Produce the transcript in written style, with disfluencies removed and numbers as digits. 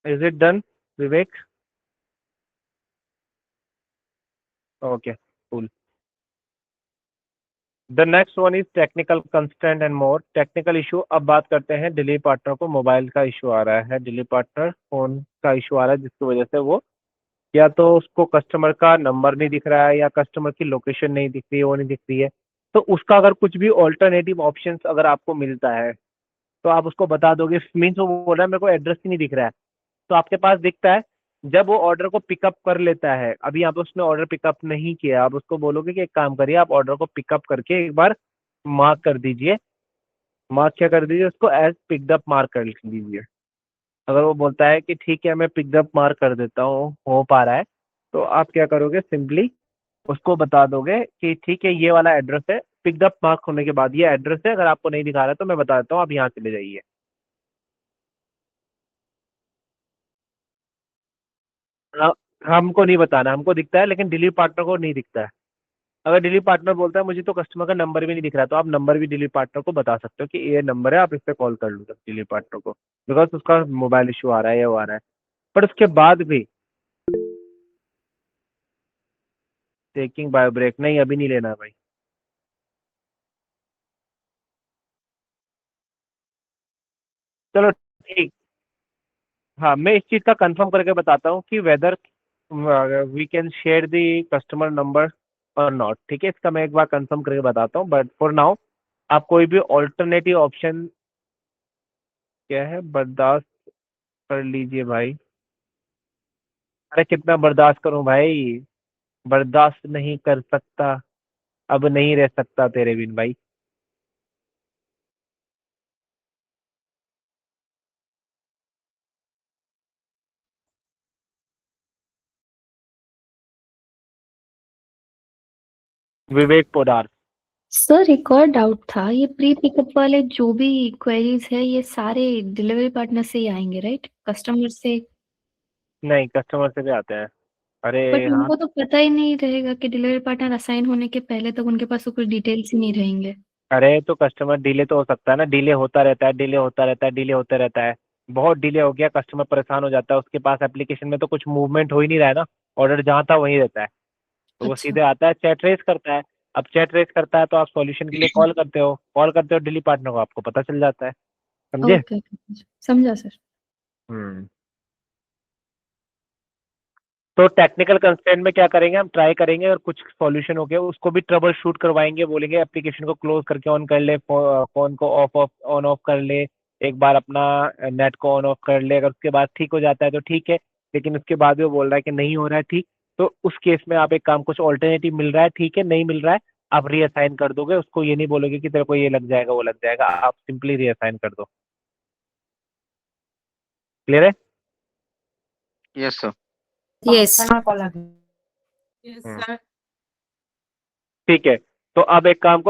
Is it done, Vivek? Okay, cool. The next one is technical constraint and more. Technical issue, अब बात करते हैं delivery partner को mobile का issue आ रहा है, डिलीवरी पार्टनर फोन का इशू आ रहा है, जिसकी वजह से वो या तो उसको कस्टमर का नंबर नहीं दिख रहा है या कस्टमर की लोकेशन नहीं दिख रही है, वो नहीं दिख रही है। तो उसका अगर कुछ भी ऑल्टरनेटिव ऑप्शंस अगर आपको मिलता है तो आप उसको बता दोगे। मीन्स वो बोल रहा है मेरे को एड्रेस ही नहीं दिख रहा है, तो आपके पास दिखता है। जब वो ऑर्डर को पिकअप कर लेता है, अभी यहाँ पे उसने ऑर्डर पिकअप नहीं किया, आप उसको बोलोगे कि एक काम करिए, आप ऑर्डर को पिकअप करके एक बार मार्क कर दीजिए। मार्क क्या कर दीजिए, उसको एज पिकड अप मार्क कर लीजिए। अगर वो बोलता है कि ठीक है मैं पिकड अप मार्क कर देता हूँ, हो पा रहा है, तो आप क्या करोगे, सिंपली उसको बता दोगे कि ठीक है ये वाला एड्रेस है, पिकड अप मार्क होने के बाद ये एड्रेस है, अगर आपको नहीं दिखा रहा है तो मैं बता देता हूँ, आप यहाँ चले जाइए। हाँ, हमको नहीं बताना, हमको दिखता है लेकिन डिलीवरी पार्टनर को नहीं दिखता है। अगर डिलीवरी पार्टनर बोलता है मुझे तो कस्टमर का नंबर भी नहीं दिख रहा है, तो आप नंबर भी डिलीवरी पार्टनर को बता सकते हो कि ये नंबर है, आप इस पे कॉल कर लो डिलीवरी पार्टनर को, बिकॉज उसका मोबाइल इशू आ रहा है या वो आ रहा है। पर उसके बाद भी टेकिंग बायो ब्रेक नहीं, अभी नहीं लेना है भाई। चलो ठीक। हाँ, मैं इस चीज़ का कंफर्म करके बताता हूँ कि whether we can share the customer number और नॉट। ठीक है, इसका मैं एक बार कंफर्म करके बताता हूँ, बट फॉर नाउ आप कोई भी ऑल्टरनेटिव ऑप्शन क्या है बर्दाश्त कर लीजिए भाई। अरे कितना बर्दाश्त करूं भाई, बर्दाश्त नहीं कर सकता, अब नहीं रह सकता तेरे बिन भाई। विवेक पोदार। सर एक और डाउट था, ये प्री पिकअप वाले जो भी क्वेरीज है ये सारे डिलीवरी पार्टनर से ही आएंगे राइट, कस्टमर से? नहीं, कस्टमर से भी आते हैं। अरे बट हाँ। उनको तो पता ही नहीं रहेगा कि डिलीवरी पार्टनर असाइन होने के पहले तक उनके पास तो कुछ डिटेल्स ही नहीं रहेंगे। अरे तो कस्टमर डिले तो हो सकता है ना, डिले होता रहता है, डिले होता रहता है, डिले होता रहता है। बहुत डिले हो गया, कस्टमर परेशान हो जाता है, उसके पास एप्लीकेशन में तो कुछ मूवमेंट हो ही नहीं रहा है ना, ऑर्डर जहाँ था वहीं रहता है। तो वो अच्छा। सीधे आता है, चैट रेस करता है। अब चैट रेस करता है तो आप सॉल्यूशन के लिए कॉल करते हो डिलीवरी पार्टनर को, आपको पता चल जाता है। समझे? ओके, समझा सर। हम्म। तो टेक्निकल कंस्ट्रेंट में क्या करेंगे, हम ट्राई करेंगे और कुछ सॉल्यूशन हो गया उसको भी ट्रबल शूट करवाएंगे, बोलेंगे एप्लीकेशन को क्लोज करके ऑन कर ले, फोन को ऑफ ऑफ ऑन ऑफ कर ले, एक बार अपना नेट को ऑन ऑफ कर ले, अगर उसके बाद ठीक हो जाता है तो ठीक है। लेकिन उसके बाद भी वो बोल रहा है कि नहीं हो रहा है ठीक, तो उस केस में आप एक काम, कुछ ऑल्टरनेटिव मिल रहा है ठीक है, नहीं मिल रहा है आप रीअसाइन कर दोगे उसको, ये नहीं बोलोगे कि तेरे को ये लग जाएगा वो लग जाएगा, आप सिंपली रीअसाइन कर दो। क्लियर है? Yes sir. यस। हम्म, ठीक है। तो अब एक काम करो,